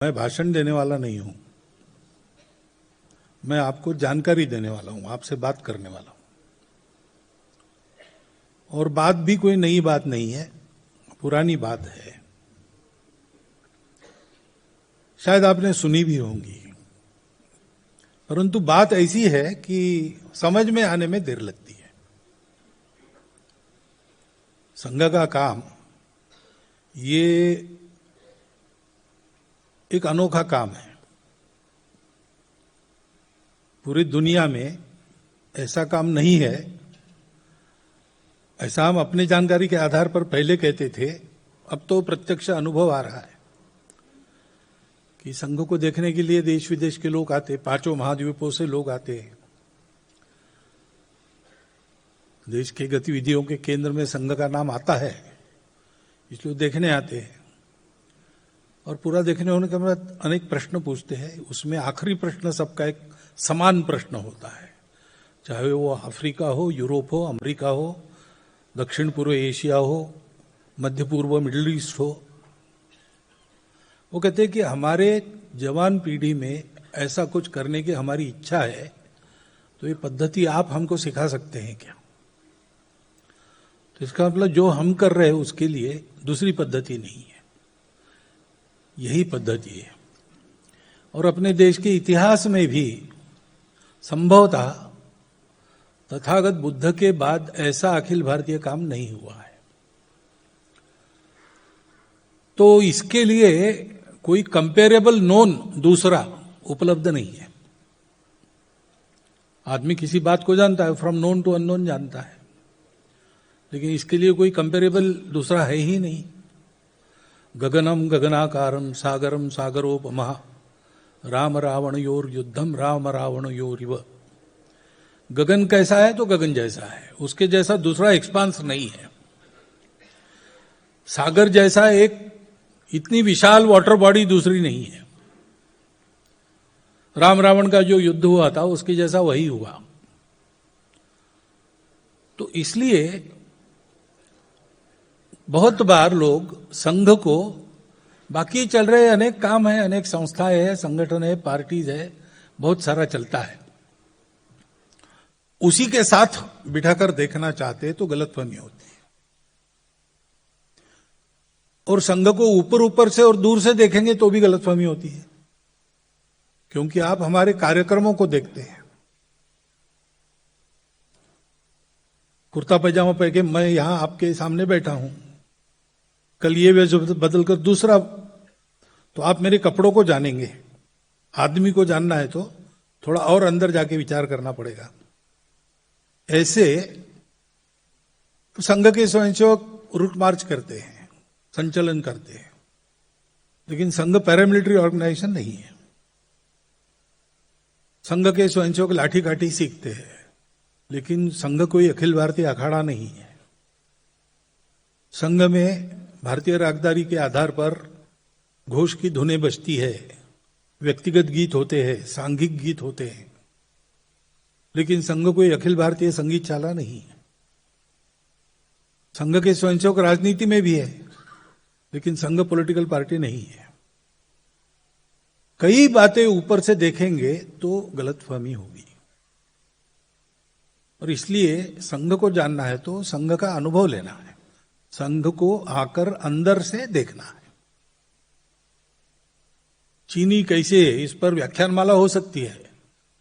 मैं भाषण देने वाला नहीं हूं, मैं आपको जानकारी देने वाला हूं, आपसे बात करने वाला हूं। और बात भी कोई नई बात नहीं है, पुरानी बात है, शायद आपने सुनी भी होंगी, परंतु बात ऐसी है कि समझ में आने में देर लगती है। संघ का काम ये एक अनोखा काम है। पूरी दुनिया में ऐसा काम नहीं है। ऐसा हम अपनी जानकारी के आधार पर पहले कहते थे, अब तो प्रत्यक्ष अनुभव आ रहा है कि संघ को देखने के लिए देश विदेश के लोग आते, पांचों महाद्वीपों से लोग आते हैं। देश की गतिविधियों के केंद्र में संघ का नाम आता है, इसलिए देखने आते हैं। और पूरा देखने होने के बाद अनेक प्रश्न पूछते हैं। उसमें आखिरी प्रश्न सबका एक समान प्रश्न होता है, चाहे वो अफ्रीका हो, यूरोप हो, अमेरिका हो, दक्षिण पूर्व एशिया हो, मध्य पूर्व मिडिल ईस्ट हो। वो कहते हैं कि हमारे जवान पीढ़ी में ऐसा कुछ करने की हमारी इच्छा है, तो ये पद्धति आप हमको सिखा सकते हैं क्या? तो इसका मतलब जो हम कर रहे हैं उसके लिए दूसरी पद्धति नहीं है, यही पद्धति है। और अपने देश के इतिहास में भी संभवतः तथागत बुद्ध के बाद ऐसा अखिल भारतीय काम नहीं हुआ है। तो इसके लिए कोई कंपेरेबल नोन दूसरा उपलब्ध नहीं है। आदमी किसी बात को जानता है, फ्रॉम नोन टू अननोन जानता है, लेकिन इसके लिए कोई कंपेरेबल दूसरा है ही नहीं। गगनम गगनाकारम सागरम सागरोपमा राम रावण योर युद्धम राम रावण योरिव। गगन कैसा है तो गगन जैसा है, उसके जैसा दूसरा एक्सपांस नहीं है। सागर जैसा एक इतनी विशाल वाटर बॉडी दूसरी नहीं है। राम रावण का जो युद्ध हुआ था उसके जैसा वही हुआ। तो इसलिए बहुत बार लोग संघ को, बाकी चल रहे अनेक काम है, अनेक संस्थाएं है, संगठन है, पार्टीज है, बहुत सारा चलता है, उसी के साथ बिठाकर देखना चाहते तो गलतफहमी होती है। और संघ को ऊपर ऊपर से और दूर से देखेंगे तो भी गलतफहमी होती है, क्योंकि आप हमारे कार्यक्रमों को देखते हैं। कुर्ता पैजामा पहन के मैं यहां आपके सामने बैठा हूं, कल ये वेश बदल कर दूसरा, तो आप मेरे कपड़ों को जानेंगे। आदमी को जानना है तो थोड़ा और अंदर जाके विचार करना पड़ेगा। ऐसे संघ के स्वयंसेवक रूट मार्च करते हैं, संचलन करते हैं, लेकिन संघ पैरामिलिट्री ऑर्गेनाइजेशन नहीं है। संघ के स्वयंसेवक लाठी काठी सीखते हैं, लेकिन संघ कोई अखिल भारतीय अखाड़ा नहीं है। संघ में भारतीय रागदारी के आधार पर घोष की धुनें बजती है, व्यक्तिगत गीत होते हैं, सांघिक गीत होते हैं, लेकिन संघ कोई अखिल भारतीय संगीत शाला नहीं है। संघ के स्वयंसेवक राजनीति में भी है, लेकिन संघ पॉलिटिकल पार्टी नहीं है। कई बातें ऊपर से देखेंगे तो गलतफहमी होगी, और इसलिए संघ को जानना है तो संघ का अनुभव लेना है, संघ को आकर अंदर से देखना है। चीनी कैसे है, इस पर व्याख्यानमाला हो सकती है,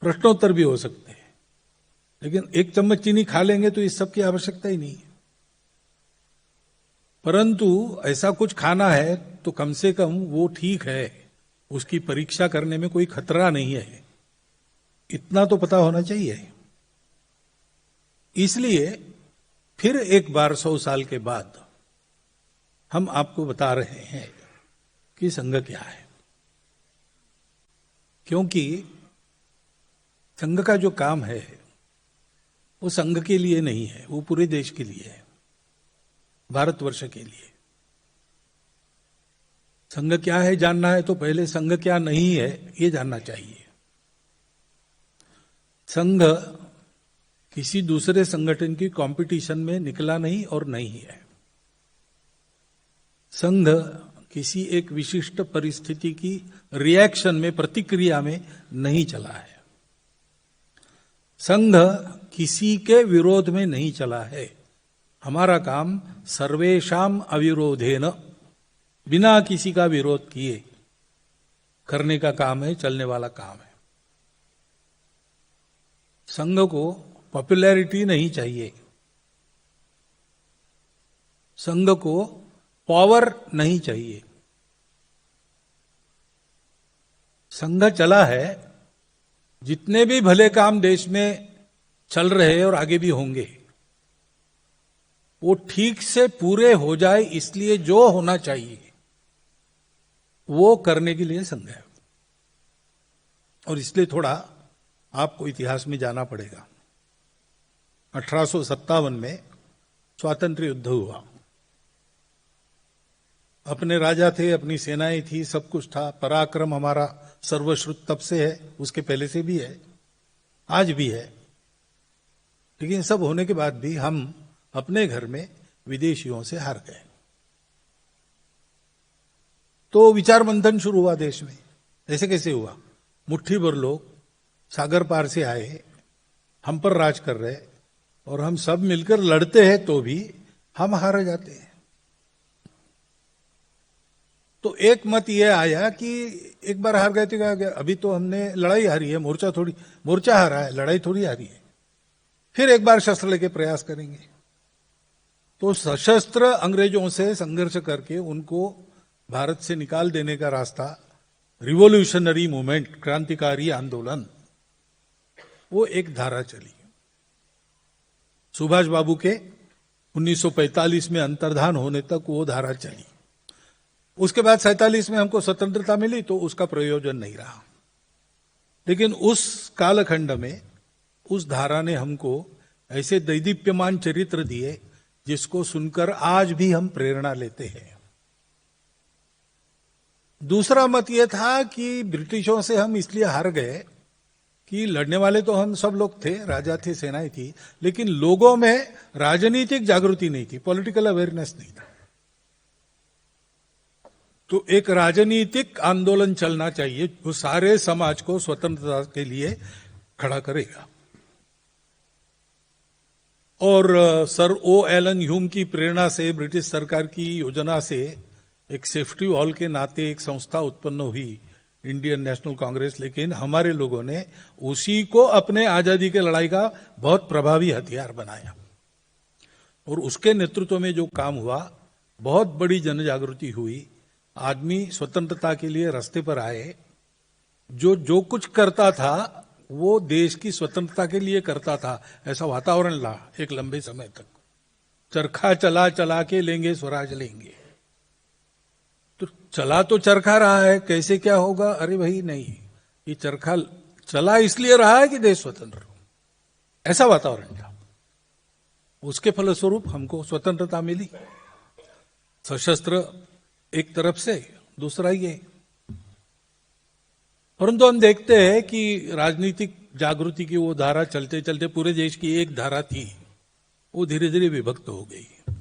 प्रश्नोत्तर भी हो सकते हैं, लेकिन एक चम्मच चीनी खा लेंगे तो इस सब की आवश्यकता ही नहीं है। परंतु ऐसा कुछ खाना है तो कम से कम वो ठीक है, उसकी परीक्षा करने में कोई खतरा नहीं है, इतना तो पता होना चाहिए। इसलिए फिर एक बार 100 साल के बाद हम आपको बता रहे हैं कि संघ क्या है। क्योंकि संघ का जो काम है वो संघ के लिए नहीं है, वो पूरे देश के लिए है, भारतवर्ष के लिए। संघ क्या है जानना है तो पहले संघ क्या नहीं है ये जानना चाहिए। संघ किसी दूसरे संगठन की कंपटीशन में निकला नहीं और नहीं है। संघ किसी एक विशिष्ट परिस्थिति की रिएक्शन में, प्रतिक्रिया में नहीं चला है। संघ किसी के विरोध में नहीं चला है। हमारा काम सर्वेशाम अविरोधेन, बिना किसी का विरोध किए करने का काम है, चलने वाला काम है। संघ को पॉपुलैरिटी नहीं चाहिए, संघ को पावर नहीं चाहिए। संघ चला है, जितने भी भले काम देश में चल रहे हैं और आगे भी होंगे, वो ठीक से पूरे हो जाए, इसलिए जो होना चाहिए वो करने के लिए संघ है। और इसलिए थोड़ा आपको इतिहास में जाना पड़ेगा। 1857 में स्वातंत्र्य युद्ध हुआ। अपने राजा थे, अपनी सेनाएं थी, सब कुछ था। पराक्रम हमारा सर्वश्रुत तब से है, उसके पहले से भी है, आज भी है। लेकिन सब होने के बाद भी हम अपने घर में विदेशियों से हार गए। तो विचार मंथन शुरू हुआ देश में। ऐसे कैसे हुआ? मुट्ठी भर लोग सागर पार से आए, हम पर राज कर रहे, और हम सब मिलकर लड़ते हैं तो भी हम हार जाते हैं। तो एक मत यह आया कि एक बार हार गए तो क्या गया, अभी तो हमने लड़ाई हारी है, मोर्चा हारा है, लड़ाई थोड़ी हारी है, फिर एक बार शस्त्र लेके प्रयास करेंगे। तो सशस्त्र अंग्रेजों से संघर्ष करके उनको भारत से निकाल देने का रास्ता, रिवोल्यूशनरी मूवमेंट, क्रांतिकारी आंदोलन, वो एक धारा चली। सुभाष बाबू के 1945 में अंतर्धान होने तक वो धारा चली। उसके बाद 47 में हमको स्वतंत्रता मिली तो उसका प्रयोजन नहीं रहा। लेकिन उस कालखंड में उस धारा ने हमको ऐसे दैदीप्यमान चरित्र दिए जिसको सुनकर आज भी हम प्रेरणा लेते हैं। दूसरा मत यह था कि ब्रिटिशों से हम इसलिए हार गए कि लड़ने वाले तो हम सब लोग थे, राजा थे, सेनाएं थी, लेकिन लोगों में राजनीतिक जागृति नहीं थी, पॉलिटिकल अवेयरनेस नहीं था। तो एक राजनीतिक आंदोलन चलना चाहिए जो सारे समाज को स्वतंत्रता के लिए खड़ा करेगा। और सर ओ एलन ह्यूम की प्रेरणा से, ब्रिटिश सरकार की योजना से एक सेफ्टी वॉल के नाते एक संस्था उत्पन्न हुई, इंडियन नेशनल कांग्रेस। लेकिन हमारे लोगों ने उसी को अपने आजादी के लड़ाई का बहुत प्रभावी हथियार बनाया, और उसके नेतृत्व में जो काम हुआ, बहुत बड़ी जन जागृति हुई। आदमी स्वतंत्रता के लिए रास्ते पर आए। जो कुछ करता था वो देश की स्वतंत्रता के लिए करता था, ऐसा वातावरण ला एक लंबे समय तक। चरखा चला चला के लेंगे स्वराज लेंगे। तो चला तो चरखा रहा है, कैसे क्या होगा? अरे भाई नहीं, ये चरखा चला इसलिए रहा है कि देश स्वतंत्र हो, ऐसा वातावरण था। उसके फलस्वरूप हमको स्वतंत्रता मिली। सशस्त्र एक तरफ से, दूसरा ये। परंतु हम देखते हैं कि राजनीतिक जागृति की वो धारा चलते चलते, पूरे देश की एक धारा थी, वो धीरे धीरे विभक्त हो गई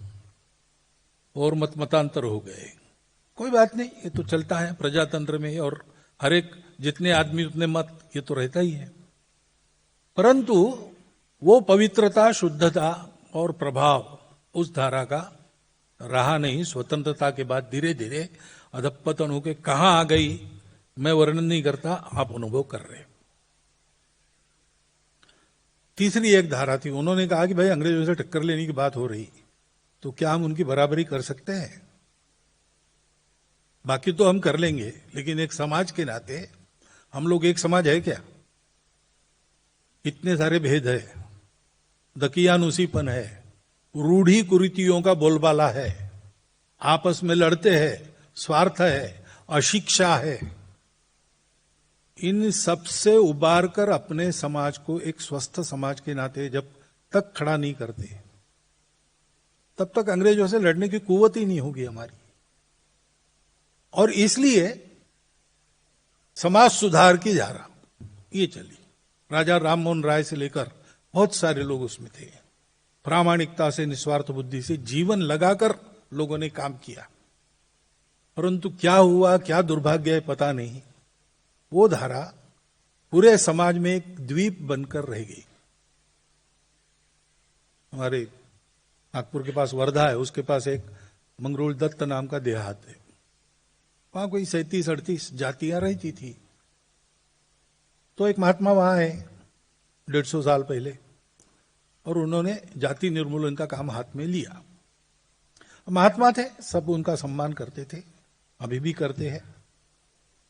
और मतांतर हो गए। कोई बात नहीं, ये तो चलता है प्रजातंत्र में, और हर एक जितने आदमी उतने मत, ये तो रहता ही है। परंतु वो पवित्रता, शुद्धता और प्रभाव उस धारा का रहा नहीं। स्वतंत्रता के बाद धीरे धीरे अधपतन होकर कहां आ गई, मैं वर्णन नहीं करता, आप अनुभव कर रहे। तीसरी एक धारा थी, उन्होंने कहा कि भाई अंग्रेजों से टक्कर लेने की बात हो रही, तो क्या हम उनकी बराबरी कर सकते हैं? बाकी तो हम कर लेंगे, लेकिन एक समाज के नाते हम लोग एक समाज है क्या? इतने सारे भेद है, दकियानुसीपन है, रूढ़ी कुरीतियों का बोलबाला है, आपस में लड़ते हैं, स्वार्थ है, अशिक्षा है। इन सब से उबार कर अपने समाज को एक स्वस्थ समाज के नाते जब तक खड़ा नहीं करते, तब तक अंग्रेजों से लड़ने की कुव्वत ही नहीं होगी हमारी। और इसलिए समाज सुधार की धारा ये चली। राजा राम मोहन राय से लेकर बहुत सारे लोग उसमें थे। प्रामाणिकता से, निस्वार्थ बुद्धि से जीवन लगाकर लोगों ने काम किया। परंतु क्या हुआ, क्या दुर्भाग्य है पता नहीं, वो धारा पूरे समाज में एक द्वीप बनकर रह गई। हमारे नागपुर के पास वर्धा है, उसके पास एक मंगरूल दत्त नाम का देहात है। वहां कोई 37-38 जातियां रहती थी। तो एक महात्मा वहां है 150 साल पहले, और उन्होंने जाति निर्मूलन का काम हाथ में लिया। महात्मा थे, सब उनका सम्मान करते थे, अभी भी करते हैं।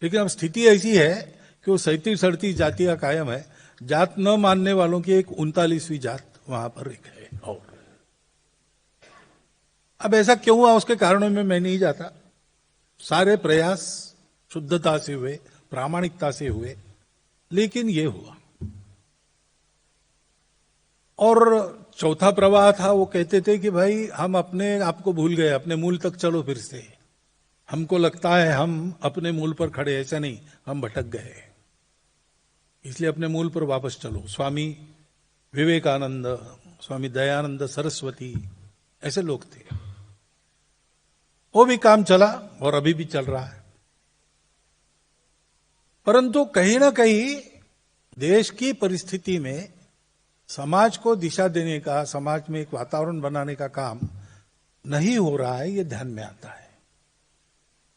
लेकिन अब स्थिति ऐसी है कि वो 37-38 जातियां कायम है। जात न मानने वालों की एक 39वीं जात वहां पर एक है। और अब ऐसा क्यों हुआ, उसके कारणों में मैं नहीं जाता। सारे प्रयास शुद्धता से हुए, प्रामाणिकता से हुए, लेकिन ये हुआ। और चौथा प्रवाह था, वो कहते थे कि भाई हम अपने आप को भूल गए, अपने मूल तक चलो फिर से। हमको लगता है हम अपने मूल पर खड़े, ऐसा नहीं, हम भटक गए, इसलिए अपने मूल पर वापस चलो। स्वामी विवेकानंद, स्वामी दयानंद सरस्वती, ऐसे लोग थे। वो भी काम चला और अभी भी चल रहा है। परंतु कहीं ना कहीं देश की परिस्थिति में समाज को दिशा देने का, समाज में एक वातावरण बनाने का काम नहीं हो रहा है, ये ध्यान में आता है।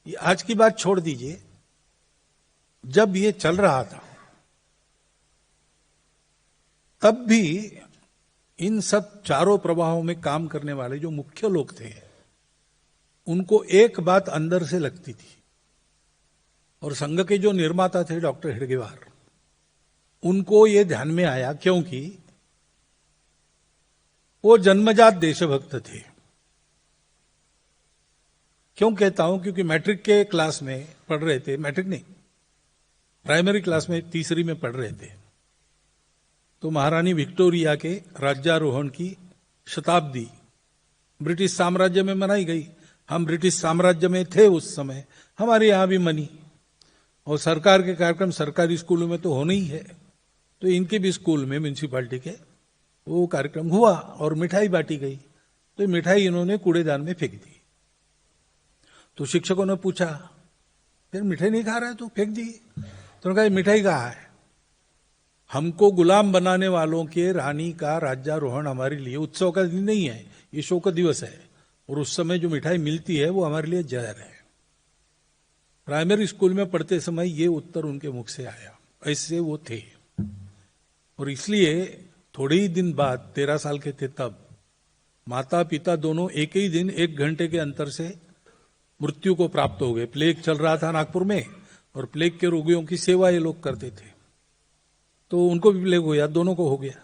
ये आज की बात छोड़ दीजिए, जब ये चल रहा था तब भी इन सब चारों प्रवाहों में काम करने वाले जो मुख्य लोग थे, उनको एक बात अंदर से लगती थी। और संघ के जो निर्माता थे डॉक्टर हेडगेवार, उनको ये ध्यान में आया, क्योंकि वो जन्मजात देशभक्त थे। क्यों कहता हूं, क्योंकि मैट्रिक के क्लास में पढ़ रहे थे, मैट्रिक नहीं, प्राइमरी क्लास में तीसरी में पढ़ रहे थे, तो महारानी विक्टोरिया के राज्यारोहण की शताब्दी ब्रिटिश साम्राज्य में मनाई गई। हम ब्रिटिश साम्राज्य में थे उस समय, हमारे यहां भी मनी, और सरकार के कार्यक्रम सरकारी स्कूलों में तो होने ही है, तो इनके भी स्कूल में म्यूनिसिपालिटी के वो कार्यक्रम हुआ और मिठाई बांटी गई। तो मिठाई इन्होंने कूड़ेदान में फेंक दी। तो शिक्षकों ने पूछा, फिर मिठाई नहीं खा रहा है तो फेंक दी। तो उन्होंने कहा मिठाई कहाँ है? हमको गुलाम बनाने वालों के रानी का राज्यारोहण हमारे लिए उत्सव का दिन नहीं है, ये शोक दिवस है, और उस समय जो मिठाई मिलती है वो हमारे लिए जहर है। प्राइमरी स्कूल में पढ़ते समय ये उत्तर उनके मुख से आया, ऐसे वो थे। और इसलिए थोड़े ही दिन बाद, 13 साल के थे तब, माता पिता दोनों एक ही दिन 1 घंटे के अंतर से मृत्यु को प्राप्त हो गए। प्लेग चल रहा था नागपुर में, और प्लेग के रोगियों की सेवा ये लोग करते थे, तो उनको भी प्लेग हो गया, दोनों को हो गया,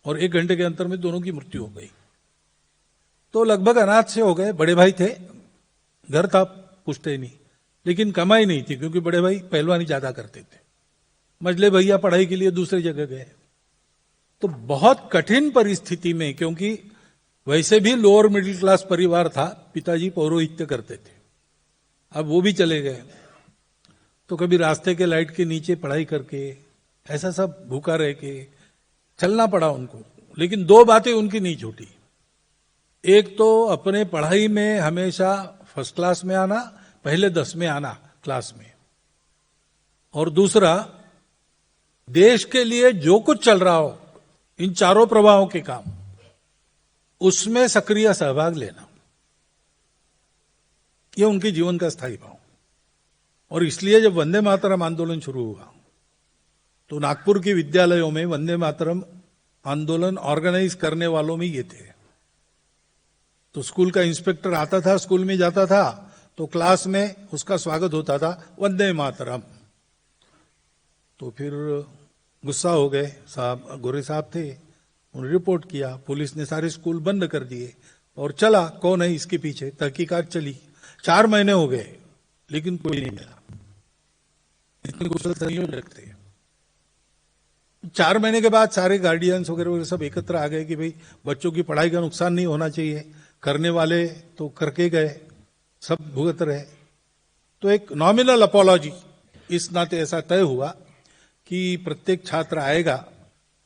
और 1 घंटे के अंतर में दोनों की मृत्यु हो गई। तो लगभग अनाथ से हो गए। बड़े भाई थे, घर था, पूछते नहीं, लेकिन कमाई नहीं थी, क्योंकि बड़े भाई पहलवानी ज्यादा करते थे। मझले भैया पढ़ाई के लिए दूसरी जगह गए। तो बहुत कठिन परिस्थिति में, क्योंकि वैसे भी लोअर मिडिल क्लास परिवार था, पिताजी पौरोहित्य करते थे, अब वो भी चले गए। तो कभी रास्ते के लाइट के नीचे पढ़ाई करके, ऐसा सब भूखा रह के चलना पड़ा उनको। लेकिन 2 बातें उनकी नहीं छूटी। एक तो अपने पढ़ाई में हमेशा फर्स्ट क्लास में आना, पहले 10 में आना क्लास में, और दूसरा देश के लिए जो कुछ चल रहा हो, इन चारों प्रवाहों के काम, उसमें सक्रिय सहभाग लेना, यह उनके जीवन का स्थायी भाव। और इसलिए जब वंदे मातरम आंदोलन शुरू हुआ, तो नागपुर के विद्यालयों में वंदे मातरम आंदोलन ऑर्गेनाइज करने वालों में ये थे। तो स्कूल का इंस्पेक्टर आता था, स्कूल में जाता था, तो क्लास में उसका स्वागत होता था, वंदे मातरम। तो फिर गुस्सा हो गए साहब, गोरे साहब थे, उन्होंने रिपोर्ट किया, पुलिस ने सारे स्कूल बंद कर दिए, और चला कौन है इसके पीछे, तहकीकात चली। 4 महीने हो गए, लेकिन कोई नहीं मिला। इतने कुशल संयोजक थे। 4 महीने के बाद सारे गार्डियंस वगैरह सब एकत्र आ गए कि भाई बच्चों की पढ़ाई का नुकसान नहीं होना चाहिए, करने वाले तो करके गए, सब भुगत रहे। तो एक नॉमिनल अपॉलॉजी इस नाते ऐसा तय हुआ कि प्रत्येक छात्र आएगा,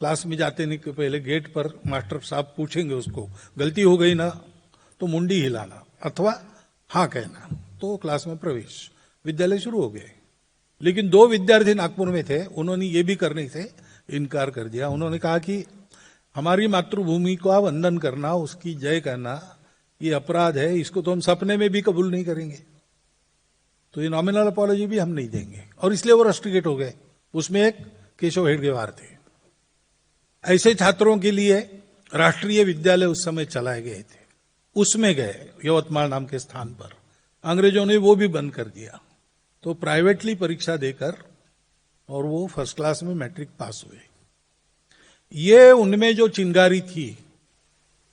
क्लास में जाते नहीं के पहले गेट पर मास्टर साहब पूछेंगे उसको, गलती हो गई ना तो मुंडी हिलाना अथवा हाँ कहना, तो क्लास में प्रवेश, विद्यालय शुरू हो गए। लेकिन 2 विद्यार्थी नागपुर में थे, उन्होंने ये भी करने से इनकार कर दिया। उन्होंने कहा कि हमारी मातृभूमि का वंदन करना, उसकी जय कहना, ये अपराध है, इसको तो हम सपने में भी कबूल नहीं करेंगे, तो ये नॉमिनल अपॉलॉजी भी हम नहीं देंगे। और इसलिए वो रस्टिकेट हो गए। उसमें एक केशव हेडगेवार थे। ऐसे छात्रों के लिए राष्ट्रीय विद्यालय उस समय चलाए गए थे, उसमें गए यवतमाल नाम के स्थान पर। अंग्रेजों ने वो भी बंद कर दिया, तो प्राइवेटली परीक्षा देकर और वो फर्स्ट क्लास में मैट्रिक पास हुए। ये उनमें जो चिंगारी थी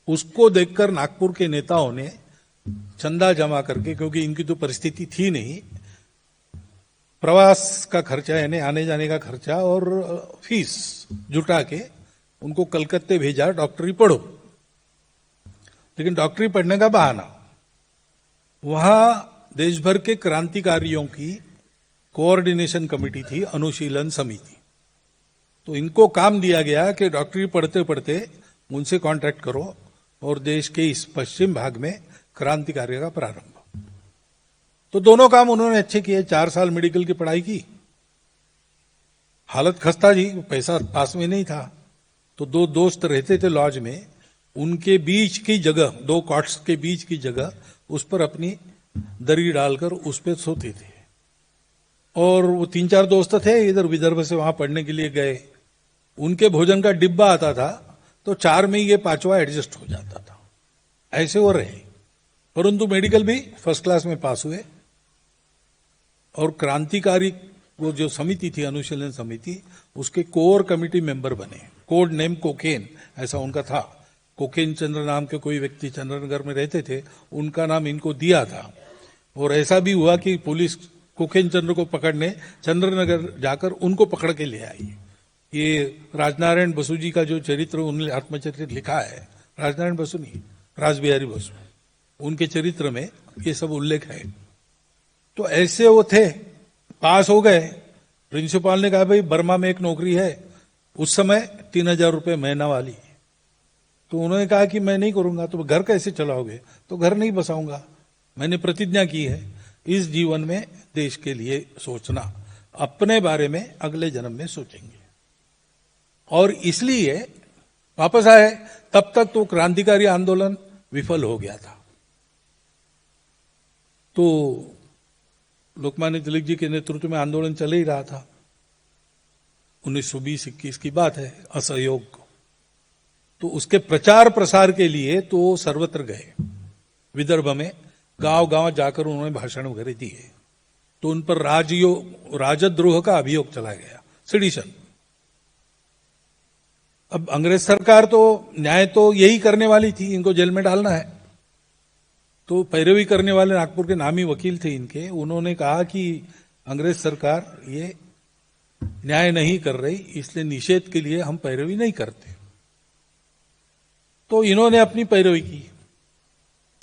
उसको देखकर नागपुर के नेताओं ने चंदा जमा करके, क्योंकि इनकी तो परिस्थिति थी नहीं, प्रवास का खर्चा यानी आने जाने का खर्चा और फीस जुटा के उनको कलकत्ते भेजा, डॉक्टरी पढ़ो। लेकिन डॉक्टरी पढ़ने का बहाना, वहां देश भर के क्रांतिकारियों की कोऑर्डिनेशन कमेटी थी, अनुशीलन समिति। तो इनको काम दिया गया कि डॉक्टरी पढ़ते पढ़ते उनसे कांटेक्ट करो और देश के इस पश्चिम भाग में क्रांति कार्य का प्रारंभ। तो दोनों काम उन्होंने अच्छे किए। 4 साल मेडिकल की पढ़ाई की, हालत खस्ता जी, पैसा पास में नहीं था। तो 2 दोस्त रहते थे लॉज में, उनके बीच की जगह, 2 कॉट्स के बीच की जगह, उस पर अपनी दरी डालकर उस पर सोते थे। और वो 3-4 दोस्त थे, इधर विदर्भ से वहां पढ़ने के लिए गए। उनके भोजन का डिब्बा आता था, तो 4 में ये 5वां एडजस्ट हो जाता था। ऐसे वो रहे, परंतु मेडिकल भी फर्स्ट क्लास में पास हुए। और क्रांतिकारी वो जो समिति थी, अनुशीलन समिति, उसके कोर कमिटी मेंबर बने। कोड नेम कोकेन, ऐसा उनका था। कोकेन चंद्र नाम के कोई व्यक्ति चंद्रनगर में रहते थे, उनका नाम इनको दिया था। और ऐसा भी हुआ कि पुलिस कोकेन चंद्र को पकड़ने चंद्रनगर जाकर उनको पकड़ के ले आई। ये राजनारायण बसु जी का जो चरित्र, उन्होंने आत्मचरित्र लिखा है, राजनारायण बसु नहीं, रासबिहारी बसु, उनके चरित्र में ये सब उल्लेख है। तो ऐसे वो थे, पास हो गए। प्रिंसिपल ने कहा भाई बर्मा में एक नौकरी है, उस समय 3000 रुपये महीना वाली। तो उन्होंने कहा कि मैं नहीं करूंगा। तो घर कैसे चलाओगे? तो घर नहीं बसाऊंगा, मैंने प्रतिज्ञा की है इस जीवन में देश के लिए सोचना, अपने बारे में अगले जन्म में सोचेंगे। और इसलिए वापस आए। तब तक तो क्रांतिकारी आंदोलन विफल हो गया था। तो लोकमान्य तिलक जी के नेतृत्व में आंदोलन चल ही रहा था। 1920-21 की बात है, असहयोग। तो उसके प्रचार प्रसार के लिए तो सर्वत्र गए, विदर्भ में गांव गांव जाकर उन्होंने भाषण वगैरह दिए। तो उन पर राजद्रोह का अभियोग चला गया, सेडिशन। अब अंग्रेज सरकार तो न्याय तो यही करने वाली थी, इनको जेल में डालना है। तो पैरवी करने वाले नागपुर के नामी वकील थे इनके, उन्होंने कहा कि अंग्रेज सरकार ये न्याय नहीं कर रही, इसलिए निषेध के लिए हम पैरवी नहीं करते। तो इन्होंने अपनी पैरवी की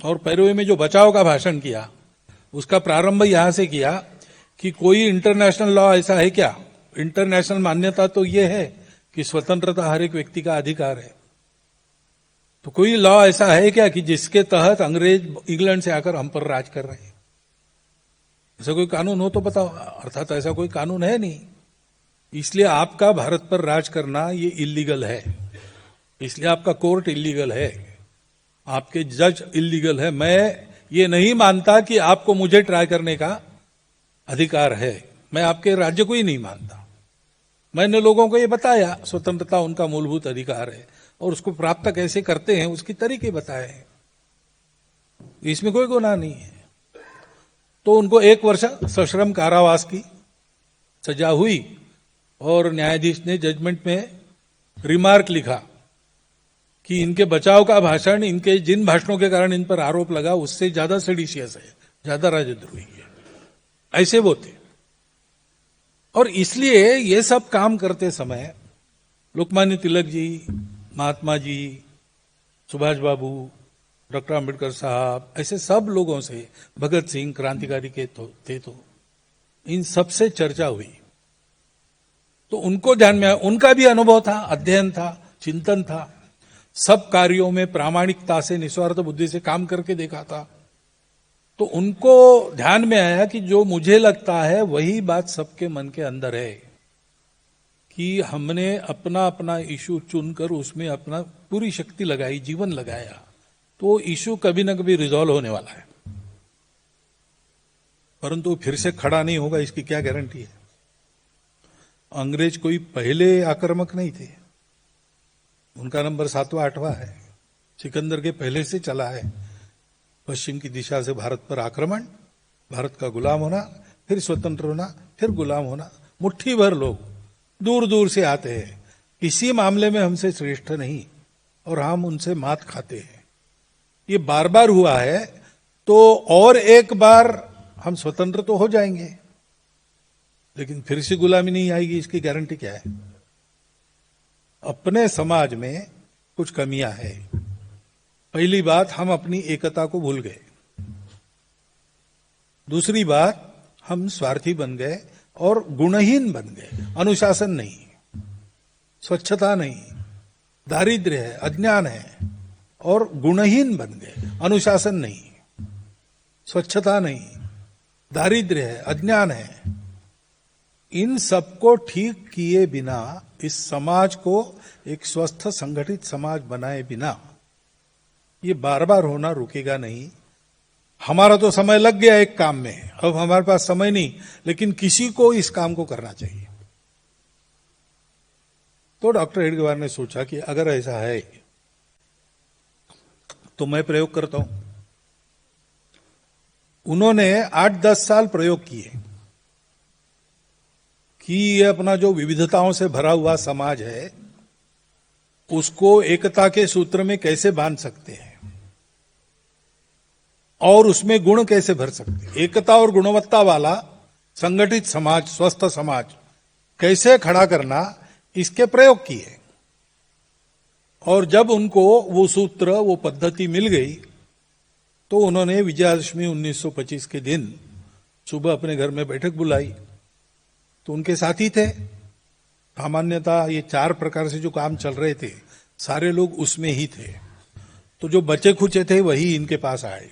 और पैरवी में जो बचाव का भाषण किया, उसका प्रारंभ यहां से किया कि कोई इंटरनेशनल लॉ ऐसा है क्या? इंटरनेशनल मान्यता तो ये है कि स्वतंत्रता हर एक व्यक्ति का अधिकार है। तो कोई लॉ ऐसा है क्या कि जिसके तहत अंग्रेज इंग्लैंड से आकर हम पर राज कर रहे हैं? ऐसा कोई कानून हो तो बताओ। अर्थात ऐसा कोई कानून है नहीं, इसलिए आपका भारत पर राज करना ये इलीगल है, इसलिए आपका कोर्ट इलीगल है, आपके जज इलीगल है। मैं ये नहीं मानता कि आपको मुझे ट्राई करने का अधिकार है, मैं आपके राज्य को ही नहीं मानता। मैंने लोगों को ये बताया, स्वतंत्रता उनका मूलभूत अधिकार है और उसको प्राप्त कैसे करते हैं उसकी तरीके बताए हैं, इसमें कोई गुनाह नहीं है। तो उनको 1 वर्ष सश्रम कारावास की सजा हुई और न्यायाधीश ने जजमेंट में रिमार्क लिखा कि इनके बचाव का भाषण, इनके जिन भाषणों के कारण इन पर आरोप लगा उससे ज्यादा सेडिशियस है, ज्यादा राजद्रोही है। ऐसे वो थे। और इसलिए ये सब काम करते समय लोकमान्य तिलक जी, महात्मा जी, सुभाष बाबू, डॉक्टर अंबेडकर साहब, ऐसे सब लोगों से, भगत सिंह क्रांतिकारी के थे, तो इन सब से चर्चा हुई। तो उनको ध्यान में आया, उनका भी अनुभव था, अध्ययन था, चिंतन था, सब कार्यों में प्रामाणिकता से, निस्वार्थ बुद्धि से काम करके देखा था। तो उनको ध्यान में आया कि जो मुझे लगता है वही बात सबके मन के अंदर है, कि हमने अपना अपना इशू चुनकर उसमें अपना पूरी शक्ति लगाई, जीवन लगाया, तो इशू कभी ना कभी रिजॉल्व होने वाला है, परंतु फिर से खड़ा नहीं होगा इसकी क्या गारंटी है। अंग्रेज कोई पहले आक्रामक नहीं थे, उनका नंबर 7वां 8वां है, सिकंदर के पहले से चला है। पश्चिम की दिशा से भारत पर आक्रमण, भारत का गुलाम होना, फिर स्वतंत्र होना, फिर गुलाम होना, मुट्ठी भर लोग दूर दूर से आते हैं, किसी मामले में हमसे श्रेष्ठ नहीं और हम उनसे मात खाते हैं। ये बार बार हुआ है, तो और एक बार हम स्वतंत्र तो हो जाएंगे, लेकिन फिर से गुलामी नहीं आएगी, इसकी गारंटी क्या है। अपने समाज में कुछ कमियां हैं। पहली बात, हम अपनी एकता को भूल गए। दूसरी बात, हम स्वार्थी बन गए और गुणहीन बन गए। अनुशासन नहीं, स्वच्छता नहीं, दारिद्र्य है, अज्ञान है और गुणहीन बन गए। अनुशासन नहीं, स्वच्छता नहीं, दारिद्र्य है, अज्ञान है। इन सबको ठीक किए बिना, इस समाज को एक स्वस्थ संगठित समाज बनाए बिना ये बार बार होना रुकेगा नहीं। हमारा तो समय लग गया एक काम में, अब हमारे पास समय नहीं, लेकिन किसी को इस काम को करना चाहिए। तो डॉक्टर हेडगेवार ने सोचा कि अगर ऐसा है तो मैं प्रयोग करता हूं। उन्होंने 8-10 साल प्रयोग किए कि ये अपना जो विविधताओं से भरा हुआ समाज है उसको एकता के सूत्र में कैसे बांध सकते हैं और उसमें गुण कैसे भर सकते हैं। एकता और गुणवत्ता वाला संगठित समाज, स्वस्थ समाज कैसे खड़ा करना, इसके प्रयोग किए। और जब उनको वो सूत्र, वो पद्धति मिल गई, तो उन्होंने विजयादशमी 1925 के दिन सुबह अपने घर में बैठक बुलाई। तो उनके साथी थे, सामान्यतः ये 4 प्रकार से जो काम चल रहे थे सारे लोग उसमें ही थे। तो जो बचे खुचे थे वही इनके पास आए।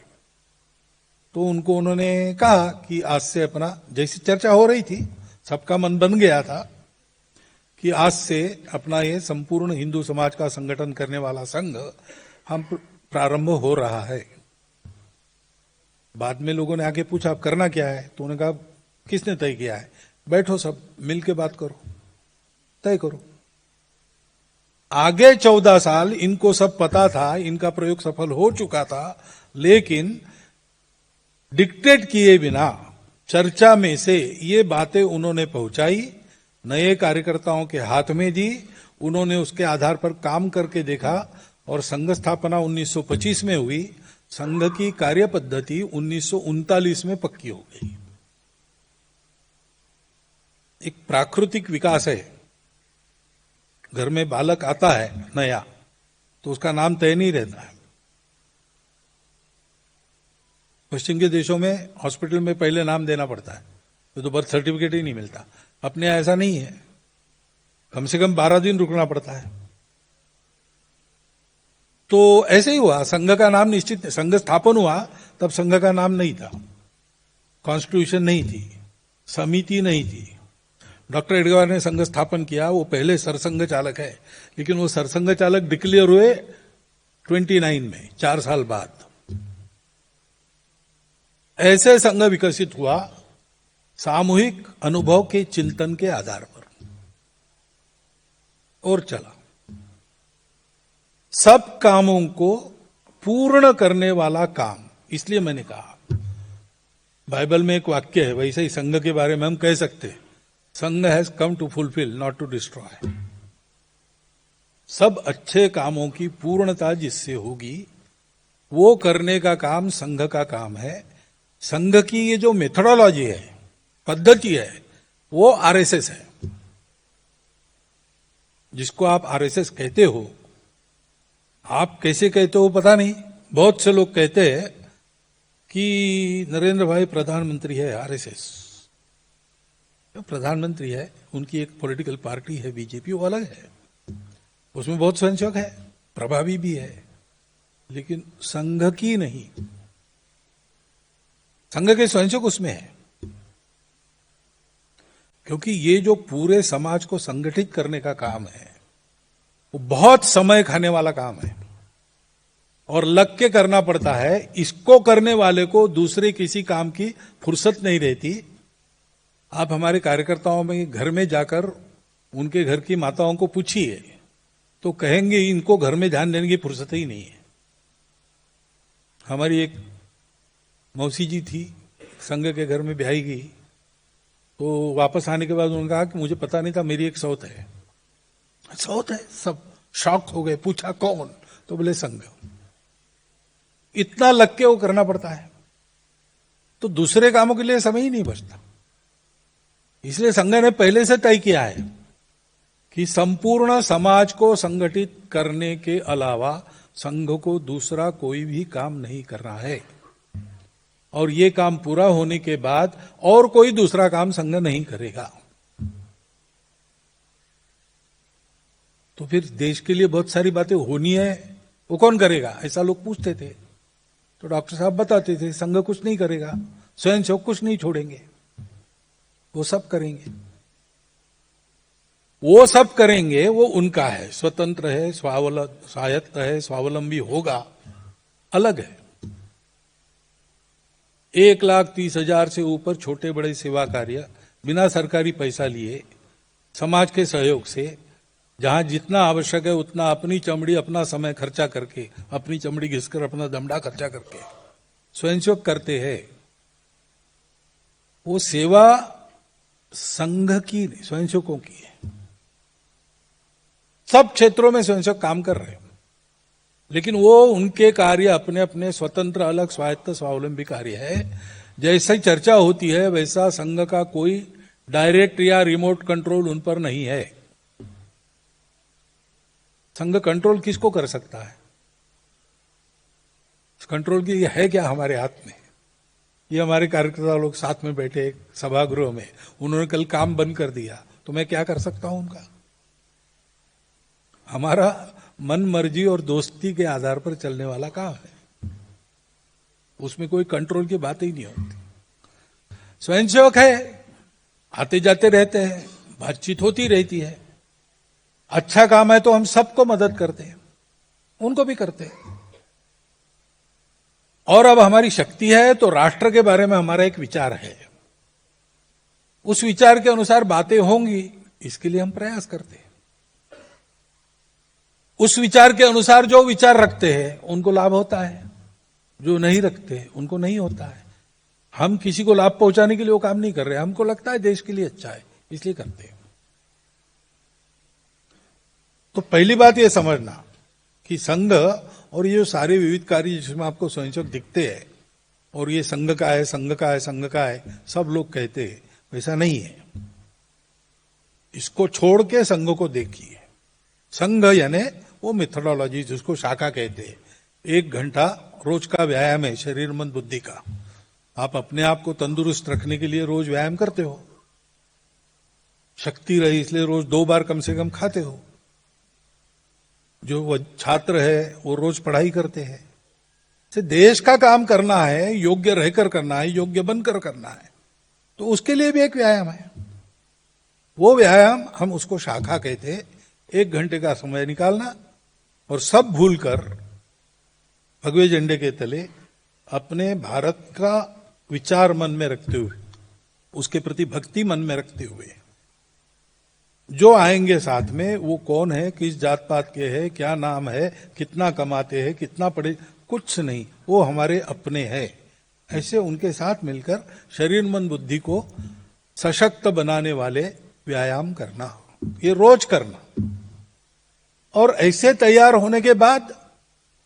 तो उनको उन्होंने कहा कि आज से अपना, जैसी चर्चा हो रही थी, सबका मन बन गया था कि आज से अपना ये संपूर्ण हिंदू समाज का संगठन करने वाला संघ हम प्रारंभ हो रहा है। बाद में लोगों ने आके पूछा अब करना क्या है, तो उन्होंने कहा किसने तय किया है, बैठो सब मिल के बात करो, तय करो। आगे 14 साल इनको सब पता था, इनका प्रयोग सफल हो चुका था, लेकिन डिक्टेट किए बिना चर्चा में से ये बातें उन्होंने पहुंचाई, नए कार्यकर्ताओं के हाथ में दी, उन्होंने उसके आधार पर काम करके देखा और संघ स्थापना 1925 में हुई। संघ की कार्य पद्धति 1939 में पक्की हो गई। एक प्राकृतिक विकास है। घर में बालक आता है नया, तो उसका नाम तय नहीं रहता है। पश्चिम के देशों में हॉस्पिटल में पहले नाम देना पड़ता है, तो बर्थ सर्टिफिकेट ही नहीं मिलता। अपने यहाँ ऐसा नहीं है, कम से कम 12 दिन रुकना पड़ता है। तो ऐसे ही हुआ, संघ का नाम निश्चित, संघ स्थापन हुआ तब संघ का नाम नहीं था, कॉन्स्टिट्यूशन नहीं थी, समिति नहीं थी। डॉक्टर हेडगेवार ने संघ स्थापन किया, वो पहले सरसंघ चालक है, लेकिन वो सरसंघ चालक डिक्लेयर हुए 29 में, 4 साल बाद। ऐसे संघ विकसित हुआ सामूहिक अनुभव के चिंतन के आधार पर, और चला। सब कामों को पूर्ण करने वाला काम। इसलिए मैंने कहा, बाइबल में एक वाक्य है, वैसे ही संघ के बारे में हम कह सकते हैं, Sangh has come to fulfil not to destroy. सब अच्छे कामों की पूर्णता जिससे होगी वो करने का काम संघ का काम है। संघ की ये जो मेथोडोलॉजी है, पद्धति है, वो आरएसएस है। जिसको आप आरएसएस कहते हो, आप कैसे कहते हो पता नहीं, बहुत से लोग कहते हैं कि नरेंद्र भाई प्रधानमंत्री है आरएसएस। प्रधानमंत्री है, उनकी एक पॉलिटिकल पार्टी है बीजेपी, वो अलग है, उसमें बहुत स्वयंसेवक है, प्रभावी भी है, लेकिन संघ की नहीं। संघ के स्वयंसेवक उसमें है, क्योंकि ये जो पूरे समाज को संगठित करने का काम है वो बहुत समय खाने वाला काम है और लग के करना पड़ता है। इसको करने वाले को दूसरे किसी काम की फुर्सत नहीं रहती। आप हमारे कार्यकर्ताओं में घर में जाकर उनके घर की माताओं को पूछिए तो कहेंगे इनको घर में ध्यान देने की फुर्सत ही नहीं है। हमारी एक मौसी जी थी, संघ के घर में ब्याही गई, तो वापस आने के बाद उन्होंने कहा कि मुझे पता नहीं था मेरी एक सौत है। सौत है? सब शॉक हो गए, पूछा कौन? तो बोले संघ। इतना लग के वो करना पड़ता है तो दूसरे कामों के लिए समय ही नहीं बचता। इसलिए संघ ने पहले से तय किया है कि संपूर्ण समाज को संगठित करने के अलावा संघ को दूसरा कोई भी काम नहीं करना है और ये काम पूरा होने के बाद और कोई दूसरा काम संघ नहीं करेगा। तो फिर देश के लिए बहुत सारी बातें होनी है, वो कौन करेगा? ऐसा लोग पूछते थे तो डॉक्टर साहब बताते थे संघ कुछ नहीं करेगा, स्वयंसेवक कुछ नहीं छोड़ेंगे, वो सब करेंगे। वो सब करेंगे, वो उनका है, स्वतंत्र है, स्वायत्त है, स्वावलंबी होगा, अलग है। 1,30,000 से ऊपर छोटे बड़े सेवा कार्य बिना सरकारी पैसा लिए समाज के सहयोग से, जहां जितना आवश्यक है उतना अपनी चमड़ी अपना समय खर्चा करके, अपनी चमड़ी घिसकर अपना दमड़ा खर्चा करके स्वयंसेवक करते हैं। वो सेवा संघ की नहीं, स्वयंसेवकों की है। सब क्षेत्रों में स्वयंसेवक काम कर रहे हैं, लेकिन वो उनके कार्य अपने अपने स्वतंत्र, अलग, स्वायत्त, स्वावलंबी कार्य है। जैसे चर्चा होती है वैसा संघ का कोई डायरेक्ट या रिमोट कंट्रोल उन पर नहीं है। संघ कंट्रोल किसको कर सकता है? कंट्रोल की है क्या हमारे हाथ में? ये हमारे कार्यकर्ता लोग साथ में बैठे एक सभागृह में, उन्होंने कल काम बंद कर दिया तो मैं क्या कर सकता हूं उनका? हमारा मन मर्जी और दोस्ती के आधार पर चलने वाला काम है, उसमें कोई कंट्रोल की बात ही नहीं होती। स्वयंसेवक है, आते जाते रहते हैं, बातचीत होती रहती है, अच्छा काम है तो हम सबको मदद करते हैं, उनको भी करते हैं। और अब हमारी शक्ति है तो राष्ट्र के बारे में हमारा एक विचार है, उस विचार के अनुसार बातें होंगी, इसके लिए हम प्रयास करते हैं। उस विचार के अनुसार जो विचार रखते हैं उनको लाभ होता है, जो नहीं रखते उनको नहीं होता है। हम किसी को लाभ पहुंचाने के लिए वो काम नहीं कर रहे, हमको लगता है देश के लिए अच्छा है इसलिए करते हैं। तो पहली बात ये समझना कि संघ और ये जो सारे विविध कार्य जिसमें आपको स्वयंसेवक दिखते हैं और ये संघ का है, संघ का है, संघ का है, सब लोग कहते हैं, वैसा नहीं है। इसको छोड़ के संघ को देखिए। संघ यानी वो मेथोडोलॉजी जिसको शाखा कहते हैं, 1 घंटा रोज का व्यायाम है शरीर मन बुद्धि का। आप अपने आप को तंदुरुस्त रखने के लिए रोज व्यायाम करते हो, शक्ति रहे इसलिए रोज 2 बार कम से कम खाते हो। जो छात्र है वो रोज पढ़ाई करते हैं। से देश का काम करना है, योग्य रहकर करना है, योग्य बनकर करना है, तो उसके लिए भी एक व्यायाम है। वो व्यायाम हम उसको शाखा कहते हैं। 1 घंटे का समय निकालना और सब भूलकर भगवे झंडे के तले अपने भारत का विचार मन में रखते हुए, उसके प्रति भक्ति मन में रखते हुए, जो आएंगे साथ में वो कौन है, किस जात पात के है, क्या नाम है, कितना कमाते हैं, कितना पढ़े, कुछ नहीं, वो हमारे अपने हैं। ऐसे उनके साथ मिलकर शरीर मन बुद्धि को सशक्त बनाने वाले व्यायाम करना, ये रोज करना। और ऐसे तैयार होने के बाद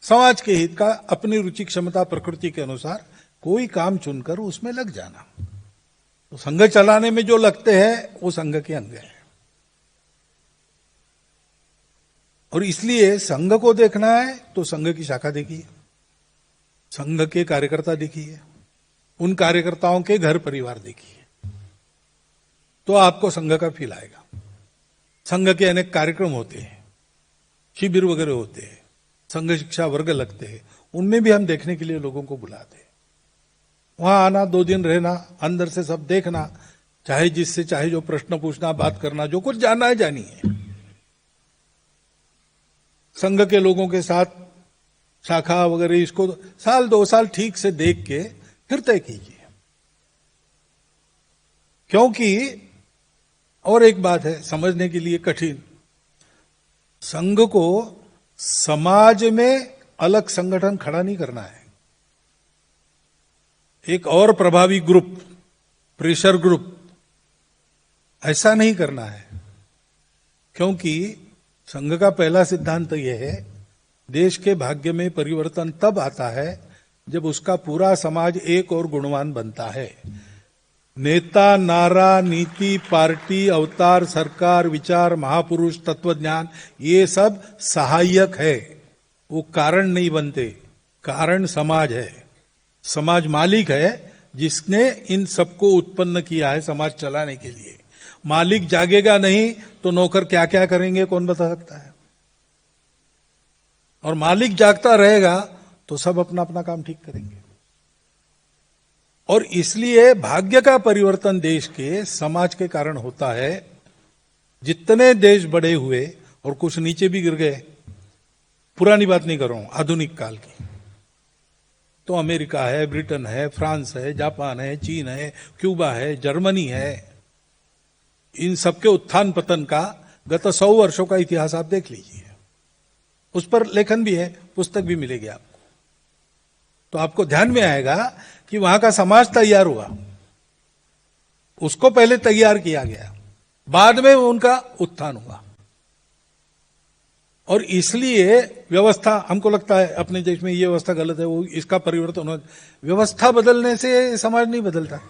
समाज के हित का अपनी रुचि क्षमता प्रकृति के अनुसार कोई काम चुनकर उसमें लग जाना। तो संघ चलाने में जो लगते हैं वो संघ के अंग है। और इसलिए संघ को देखना है तो संघ की शाखा देखिए, संघ के कार्यकर्ता देखिए, उन कार्यकर्ताओं के घर परिवार देखिए, तो आपको संघ का फील आएगा। संघ के अनेक कार्यक्रम होते हैं, शिविर वगैरह होते हैं, संघ शिक्षा वर्ग लगते हैं, उनमें भी हम देखने के लिए लोगों को बुलाते हैं। वहां आना, 2 दिन रहना, अंदर से सब देखना, चाहे जिससे चाहे जो प्रश्न पूछना, बात करना, जो कुछ जानना है जानिए। संघ के लोगों के साथ शाखा वगैरह, इसको साल 2 साल ठीक से देख के फिर तय कीजिए। क्योंकि और एक बात है समझने के लिए कठिन, संघ को समाज में अलग संगठन खड़ा नहीं करना है, एक और प्रभावी ग्रुप, प्रेशर ग्रुप, ऐसा नहीं करना है। क्योंकि संघ का पहला सिद्धांत यह है, देश के भाग्य में परिवर्तन तब आता है जब उसका पूरा समाज एक और गुणवान बनता है। नेता, नारा, नीति, पार्टी, अवतार, सरकार, विचार, महापुरुष, तत्वज्ञान, ये सब सहायक है, वो कारण नहीं बनते। कारण समाज है, समाज मालिक है जिसने इन सबको उत्पन्न किया है समाज चलाने के लिए। मालिक जागेगा नहीं तो नौकर क्या क्या करेंगे कौन बता सकता है। और मालिक जागता रहेगा तो सब अपना अपना काम ठीक करेंगे। और इसलिए भाग्य का परिवर्तन देश के समाज के कारण होता है। जितने देश बड़े हुए और कुछ नीचे भी गिर गए, पुरानी बात नहीं कर रहा हूं, आधुनिक काल की, तो अमेरिका है, ब्रिटेन है, फ्रांस है, जापान है, चीन है, क्यूबा है, जर्मनी है, इन सबके उत्थान पतन का गत 100 वर्षों का इतिहास आप देख लीजिए। उस पर लेखन भी है, पुस्तक भी मिलेगी आपको। तो आपको ध्यान में आएगा कि वहां का समाज तैयार हुआ, उसको पहले तैयार किया गया, बाद में उनका उत्थान हुआ। और इसलिए व्यवस्था, हमको लगता है अपने देश में ये व्यवस्था गलत है, वो इसका परिवर्तन हो। व्यवस्था बदलने से समाज नहीं बदलता।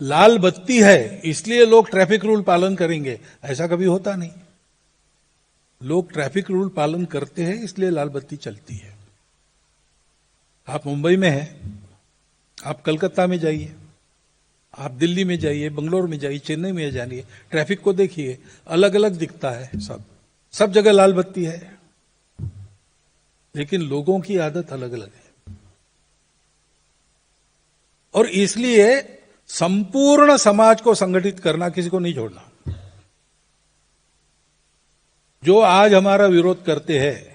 लाल बत्ती है इसलिए लोग ट्रैफिक रूल पालन करेंगे, ऐसा कभी होता नहीं। लोग ट्रैफिक रूल पालन करते हैं इसलिए लाल बत्ती चलती है। आप मुंबई में हैं, आप कलकत्ता में जाइए, आप दिल्ली में जाइए, बंगलोर में जाइए, चेन्नई में जाइए, ट्रैफिक को देखिए, अलग अलग दिखता है, सब जगह लाल बत्ती है, लेकिन लोगों की आदत अलग अलग है। और इसलिए संपूर्ण समाज को संगठित करना, किसी को नहीं छोड़ना। जो आज हमारा विरोध करते हैं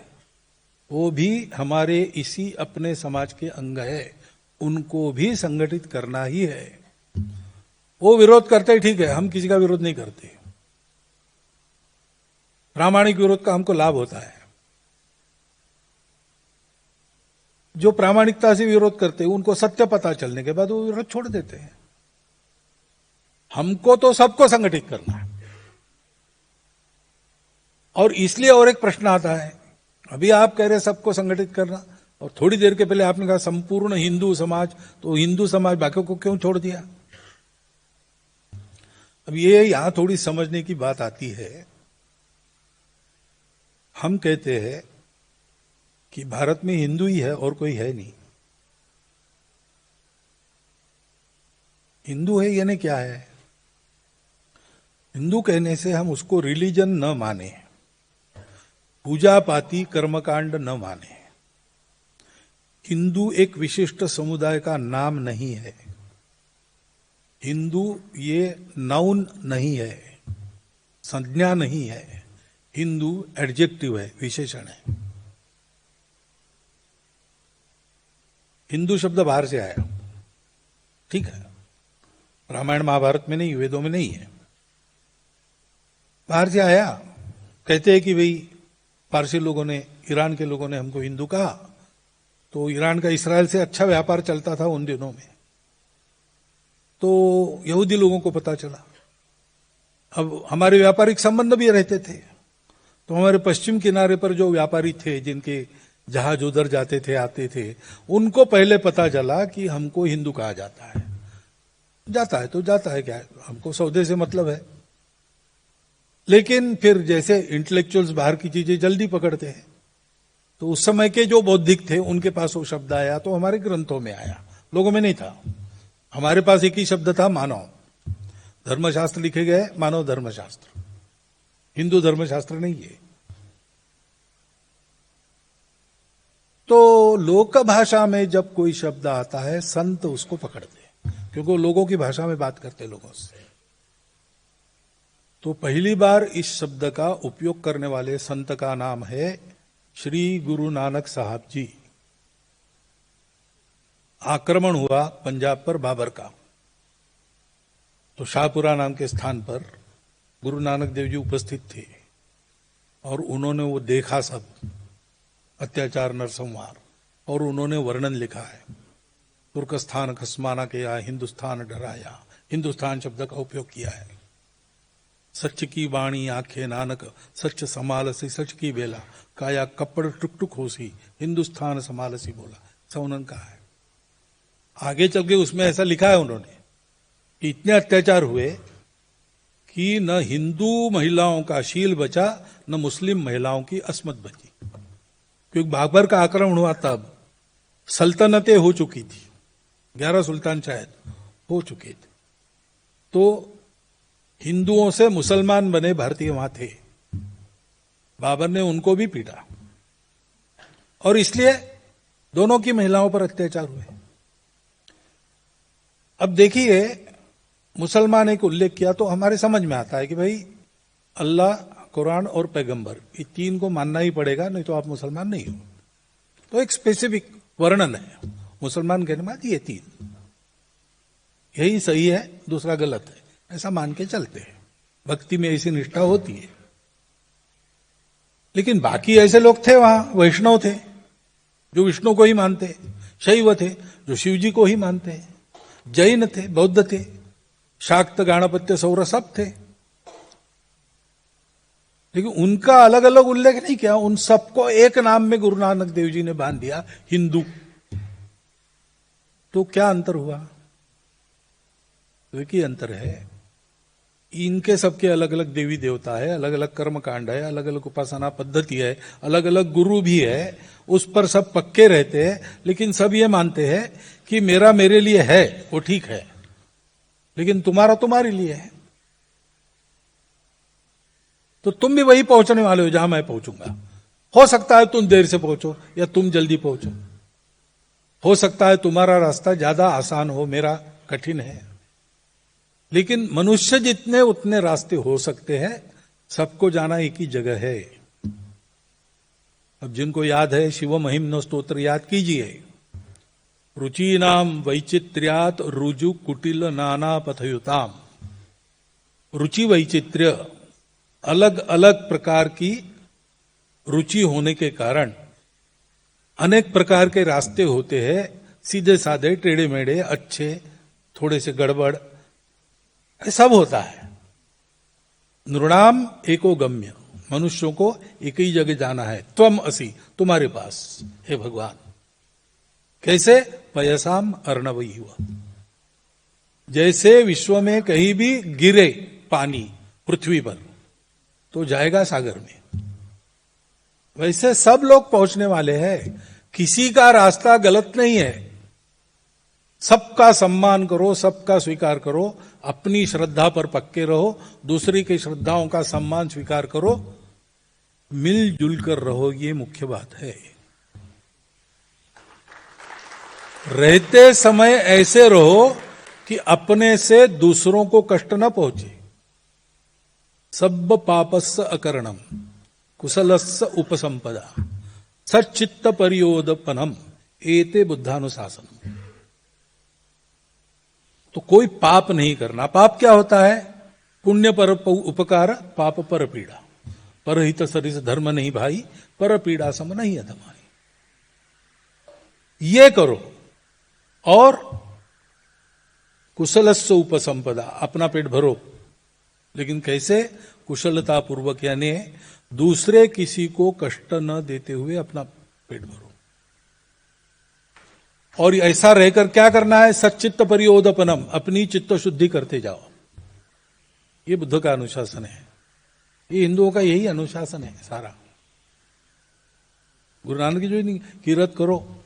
वो भी हमारे इसी अपने समाज के अंग है, उनको भी संगठित करना ही है। वो विरोध करते ही ठीक है, हम किसी का विरोध नहीं करते। प्रामाणिक विरोध का हमको लाभ होता है। जो प्रामाणिकता से विरोध करते हैं उनको सत्य पता चलने के बाद वो विरोध छोड़ देते हैं। हमको तो सबको संगठित करना है। और इसलिए और एक प्रश्न आता है, अभी आप कह रहे सबको संगठित करना, और थोड़ी देर के पहले आपने कहा संपूर्ण हिंदू समाज, तो हिंदू समाज बाकियों को क्यों छोड़ दिया? अब ये यहां थोड़ी समझने की बात आती है। हम कहते हैं कि भारत में हिंदू ही है और कोई है नहीं। हिंदू है यानी क्या है? हिंदू कहने से हम उसको रिलीजन न माने, पूजा पाती कर्मकांड न माने। हिंदू एक विशिष्ट समुदाय का नाम नहीं है। हिंदू ये नाउन नहीं है, संज्ञा नहीं है। हिंदू एडजेक्टिव है, विशेषण है। हिंदू शब्द बाहर से आया, ठीक है, रामायण महाभारत में नहीं, वेदों में नहीं है, बाहर से आया। कहते हैं कि भाई पारसी लोगों ने, ईरान के लोगों ने हमको हिंदू कहा, तो ईरान का इसराइल से अच्छा व्यापार चलता था उन दिनों में, तो यहूदी लोगों को पता चला। अब हमारे व्यापारिक संबंध भी रहते थे, तो हमारे पश्चिम किनारे पर जो व्यापारी थे, जिनके जहाज उधर जाते थे आते थे, उनको पहले पता चला कि हमको हिंदू कहा जाता है। जाता है तो जाता है, क्या है, हमको सौदे से मतलब है। लेकिन फिर जैसे इंटेलेक्चुअल्स बाहर की चीजें जल्दी पकड़ते हैं, तो उस समय के जो बौद्धिक थे उनके पास वो शब्द आया, तो हमारे ग्रंथों में आया, लोगों में नहीं था। हमारे पास एक ही शब्द था, मानव। धर्मशास्त्र लिखे गए, मानव धर्मशास्त्र, हिंदू धर्मशास्त्र नहीं है। तो लोक भाषा में जब कोई शब्द आता है संत उसको पकड़ते हैं, क्योंकि वो लोगों की भाषा में बात करते लोगों से। तो पहली बार इस शब्द का उपयोग करने वाले संत का नाम है श्री गुरु नानक साहब जी। आक्रमण हुआ पंजाब पर बाबर का, तो शाहपुरा नाम के स्थान पर गुरु नानक देव जी उपस्थित थे और उन्होंने वो देखा सब अत्याचार नरसंहार, और उन्होंने वर्णन लिखा है। तुर्कस्तान खसमाना किया, हिंदुस्तान डराया, हिंदुस्तान शब्द का उपयोग किया है। सच की वाणी आंखें नानक, सच समालसी सच की बेला, काया कपड़ टुक टुक होसी, हिंदुस्तान समालसी बोला, ऐसा उन्होंने कहा है। आगे चल के उसमें ऐसा लिखा है उन्होंने कि इतने अत्याचार हुए कि न हिंदू महिलाओं का शील बचा, न मुस्लिम महिलाओं की अस्मत बची। क्योंकि बाबर का आक्रमण हुआ तब सल्तनतें हो चुकी थी, 11 सुल्तान शायद हो चुके थे। तो हिंदुओं से मुसलमान बने भारतीय वहां थे, बाबर ने उनको भी पीटा, और इसलिए दोनों की महिलाओं पर अत्याचार हुए। अब देखिए, मुसलमान एक उल्लेख किया तो हमारे समझ में आता है कि भाई अल्लाह, कुरान और पैगंबर, ये तीन को मानना ही पड़ेगा, नहीं तो आप मुसलमान नहीं हो। तो एक स्पेसिफिक वर्णन है, मुसलमान कहने बाद ये तीन, यही सही है, दूसरा गलत है, ऐसा मान के चलते हैं। भक्ति में ऐसी निष्ठा होती है। लेकिन बाकी ऐसे लोग थे वहां, वैष्णव थे जो विष्णु को ही मानते, शैव थे जो शिव जी को ही मानते, जैन थे, बौद्ध थे, शाक्त गाणपत्य सौर सब थे। लेकिन उनका अलग अलग उल्लेख नहीं किया, उन सबको एक नाम में गुरु नानक देव जी ने बांध दिया, हिंदू। तो क्या अंतर हुआ? तो एक ही अंतर है, इनके सबके अलग अलग देवी देवता है, अलग अलग कर्म कांड है, अलग अलग उपासना पद्धति है, अलग अलग गुरु भी है, उस पर सब पक्के रहते हैं। लेकिन सब ये मानते हैं कि मेरा मेरे लिए है, वो ठीक है, लेकिन तुम्हारा तुम्हारे लिए है। तो तुम भी वही पहुंचने वाले हो जहां मैं पहुंचूंगा। हो सकता है तुम देर से पहुंचो या तुम जल्दी पहुंचो, हो सकता है तुम्हारा रास्ता ज्यादा आसान हो, मेरा कठिन है। लेकिन मनुष्य जितने उतने रास्ते हो सकते हैं, सबको जाना एक ही जगह है। अब जिनको याद है शिव महिम्न स्तोत्र याद कीजिए। रुचि नाम वैचित्र्यात रुजु कुटिल नाना पथयुताम। रुचि वैचित्र्य, अलग अलग प्रकार की रुचि होने के कारण अनेक प्रकार के रास्ते होते हैं, सीधे साधे, टेढ़े मेढ़े, अच्छे, थोड़े से गड़बड़, सब होता है। नृणाम एको गम्य, मनुष्यों को एक ही जगह जाना है। त्वम असि, तुम्हारे पास हे भगवान। कैसे? पयसाम अर्णवई हुआ, जैसे विश्व में कहीं भी गिरे पानी पृथ्वी पर तो जाएगा सागर में, वैसे सब लोग पहुंचने वाले हैं। किसी का रास्ता गलत नहीं है, सबका सम्मान करो, सबका स्वीकार करो, अपनी श्रद्धा पर पक्के रहो, दूसरी की श्रद्धाओं का सम्मान स्वीकार करो, मिलजुल कर रहो, ये मुख्य बात है। रहते समय ऐसे रहो कि अपने से दूसरों को कष्ट न पहुंचे। सब पापस्य अकरणम कुशलस्य उपसंपदा सच्चित्त परियोदपनम एते बुद्धानुशासनम। तो कोई पाप नहीं करना। पाप क्या होता है? पुण्य पर उपकार, पाप पर पीड़ा। परहित सरिस धर्म नहीं भाई, पर पीड़ा सम नहीं अधमाई। ये करो और कुशलस्य उपसंपदा, अपना पेट भरो। लेकिन कैसे? कुशलता पूर्वक, यानी दूसरे किसी को कष्ट न देते हुए अपना पेट भरो। और ऐसा रहकर क्या करना है? सच्चित्त परियोदपनम, अपनी चित्त शुद्धि करते जाओ। ये बुद्ध का अनुशासन है, ये हिंदुओं का यही अनुशासन है सारा। गुरु नानक की जो नहीं, कीरत करो,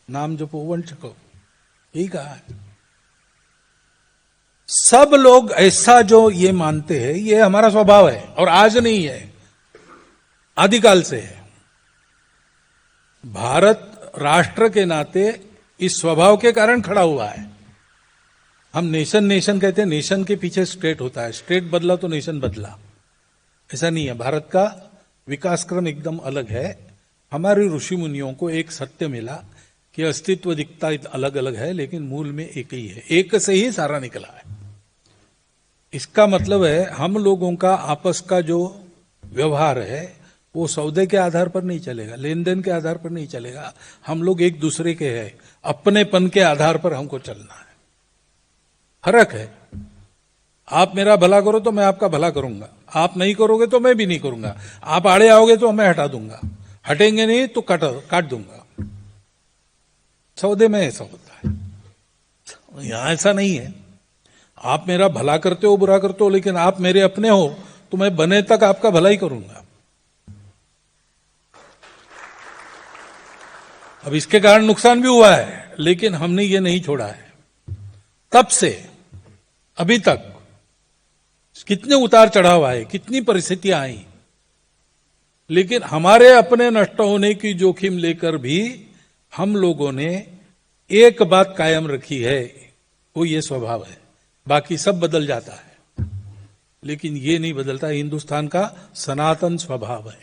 नाम जपो, वंश करो, यही कहा है। सब लोग ऐसा जो ये मानते हैं, ये हमारा स्वभाव है और आज नहीं है, आदिकाल से है। भारत राष्ट्र के नाते इस स्वभाव के कारण खड़ा हुआ है। हम नेशन नेशन कहते हैं, नेशन के पीछे स्टेट होता है, स्टेट बदला तो नेशन बदला, ऐसा नहीं है। भारत का विकास क्रम एकदम अलग है। हमारे ऋषि मुनियों को एक सत्य मिला कि अस्तित्व दिखता अलग अलग है लेकिन मूल में एक ही है, एक से ही सारा निकला है। इसका मतलब है हम लोगों का आपस का जो व्यवहार है वो सौदे के आधार पर नहीं चलेगा, लेन देन के आधार पर नहीं चलेगा। हम लोग एक दूसरे के हैं, अपनेपन के आधार पर हमको चलना है। फर्क है, आप मेरा भला करो तो मैं आपका भला करूंगा, आप नहीं करोगे तो मैं भी नहीं करूंगा। आप आड़े आओगे तो मैं हटा दूंगा, हटेंगे नहीं तो काट दूंगा। सौदे में ऐसा होता है, यहां ऐसा नहीं है। आप मेरा भला करते हो, बुरा करते हो, लेकिन आप मेरे अपने हो तो मैं बने तक आपका भला ही करूंगा। अब इसके कारण नुकसान भी हुआ है, लेकिन हमने ये नहीं छोड़ा है। तब से अभी तक कितने उतार चढ़ाव आए, कितनी परिस्थितियां आई, लेकिन हमारे अपने नष्ट होने की जोखिम लेकर भी हम लोगों ने एक बात कायम रखी है, वो ये स्वभाव है। बाकी सब बदल जाता है लेकिन ये नहीं बदलता, हिंदुस्तान का सनातन स्वभाव है।